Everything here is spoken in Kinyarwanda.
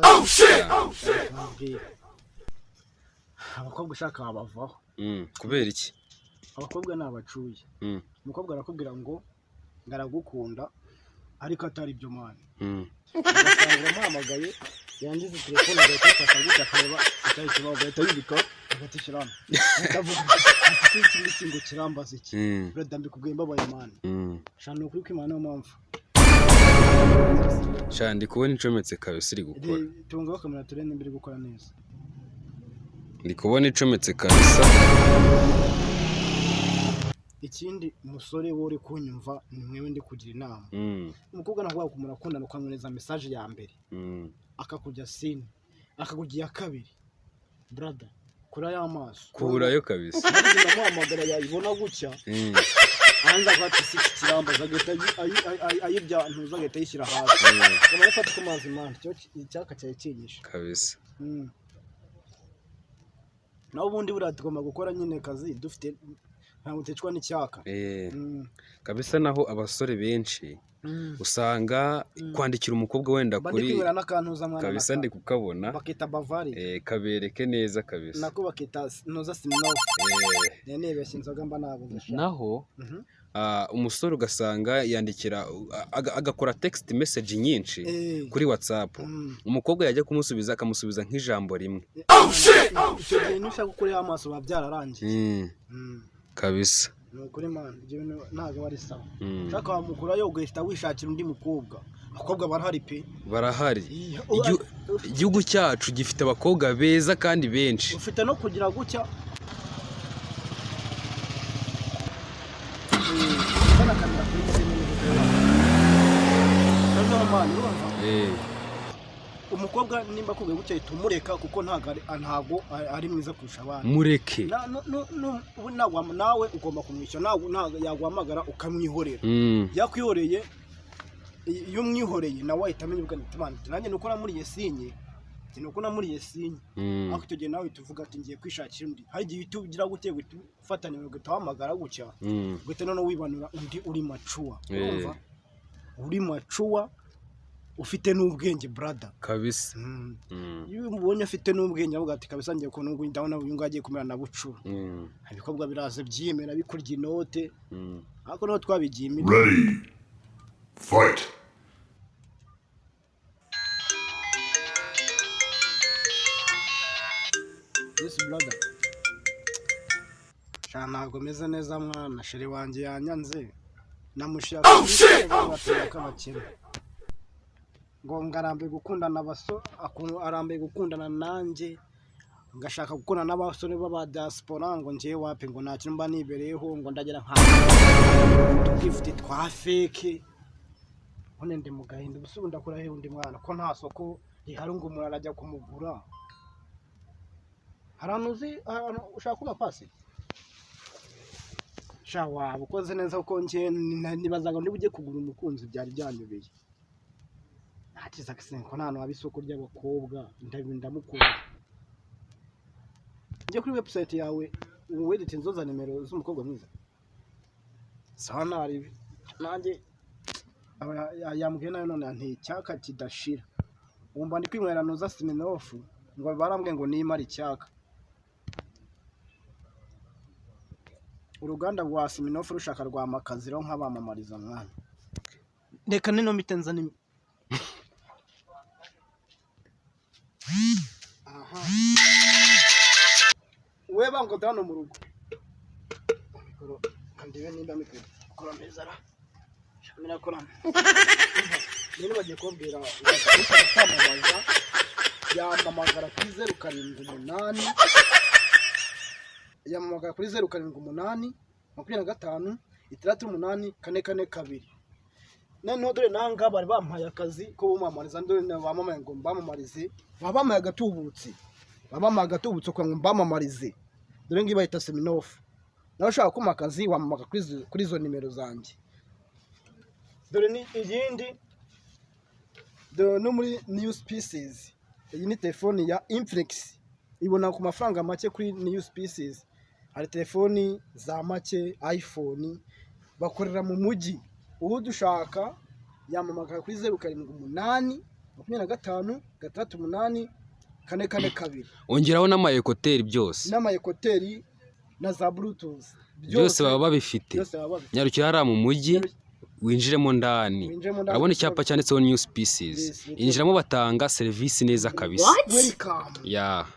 Oh shit. Abakobwa ushaka babavaho. Kubera iki? Abakobwa nabacuye. Umukobwa arakubwira ngo ngaragukunda ariko atari byo mwana. Ugasanga mpamagaye yangize telefone agahita gutya akareba icyayi kibaho agahita yibika agatishyirana. Ndavuga ati iki kingo kirambaza iki. Brother mbikubwiye mbabaye mwana. Shana ukuri kw'Imana niyo mpamvu. Ndi kubona icometse kabisa iri gukora. Tungaho kamera turene mbere gukora neza. Ndi kubona icometse kabisa. Ikindi umusore wore kunyumva ni mwewe ndi kugira inama. Umukobwa ntabwo kumura akundana ukamwoneza message ya mbere. Akakujya sine, akakugiya kabiri. Brother, kura y'amaso. Kuburayo kabisa. Ndamuhamagara yayibona gutya. Anza kwati siki kirambaza agahita ayibya ntuza agahita yishyira hasi. Kamara fata ku mazi manje cyo icyaka cyaye kinyisha. Kabisa. Naho ubundi buriya tugomba gukora nyine kazi dufite ntabwo utecwa n'icyaka. Kabisa naho abasore benshi usanga kwandikira umukobwa wenda kuri kabisa ndi kukabona bakita Bavari kabereke neza kabisa nako bakita noza Smirnoff nebeshye inzoga mba nabo naho umusore ugasanga yandikira agakora text message nyinshi kuri WhatsApp umukobwa yajya kumusubiza akamusubiza nk'ijambo rimwe. Icyo gihe nushaka gukora amaso babyararangiye kabisa. Nukuri man ntago bari sawa. Shaka wamukurayo ugahita wishakira undi mukobwa. Abakobwa barahari pe. Barahari. Igihugu cyacu gifite abakobwa beza kandi benshi. Ufite no kugira gutya. Sana kamera kuri umukobwa nimba kubwe gutya itumureka kuko ntago ari mwiza kurusha abandi. Mureke. Nawe ugomba kumwisha ntago yagwamagara ukamwihorera. Yakwihoreye iyo mwihoreye nawe ahita amenya ubwo nitumana. Nanjye nuko namuriye sinye. Nuko namuriye sinye. Ako tugiye nawe tuvuga ati ngiye kwishakira undi. Hari igihe utugira gute gufatana ugatahamagara gutya. Gute none wibanura undi uri macuwa. Urumva? Uri macuwa. Ufite n'ubwenge brother kabisa. Iyo mubonye afite n'ubwenge avuga ati kabisa ngiye kubona ngo ndabona uyu ngagiye kumera na bucura. Abikobwa biraze byimera bikurya inote. Ariko no twabigiye imiti. Ready. Fight. Yes brother. Shana gomeze neza mwana sheri wanje yanyanze. Namushaka kabakene. Ngo ngarambe gukundana arambe gukundana nanjye ngashaka gukundana n'abasore baba diaspora ngo ngiye wapi ngo nta kintu mba nibereyeho ngo ndagera nka gift twa fake hone ndi mugahinda busubu ndakora he undi mwana ko nta soko rihari ngo umuntu arajya kumugura haranuzi ushaka kuba pasi shawa bukoze neza uko ngiye nibazaga ndi bujye kugura umukunzi byari byanyobeye. Atiza kisenko nano abisoko ry'abakobwa ndamukunda. Njye kuri website yawe wedite nzoza nimero z'umukobwa mwiza. Sana ari nanjye yambwiye nayo none nti cyaka kidashira. Umva ndi kwinywera noza Smirnoff ngo barambwe ngo nimara icyaka. Uruganda rwa Smirnoff rushaka rwa makaziro nk'abamamariza mwana. Reka nino mitenza ni weba ngo dano mu rugo kandiwe nimba mikoro kora mezara shamira kora nini bagiye kubwira kwamamaza yamamagara kuri 078 yamamagara kuri 078 25 38 442 noneho dore nanga bari bampaye akazi ko bumamariza ndore bamamaye ngo mbamamarize babamaye agatubutse kwa ngo mbamamarize dore ngiba ita Smirnoff nawe ushaka kuma akazi wamamaga kuri izo nimero zanjye dore ni iyindi dore no muri new species iyi ni telefone ya Infinix ibona ku mafaranga make kuri new species hari telefoni za make iPhone bakorera mu mujyi ubu dushaka yamamagara kuri 078 25 6 8 4 2. ongeraho n'amayekoteri byose n'amayekoteri na za bluetooth byose baba babifite. Nyarukira hariya mu mujyi winjiremo ndani, urabona icyapa cyanditseho new species, injiramo batanga serivisi neza kabisa. Welcome. Yeah.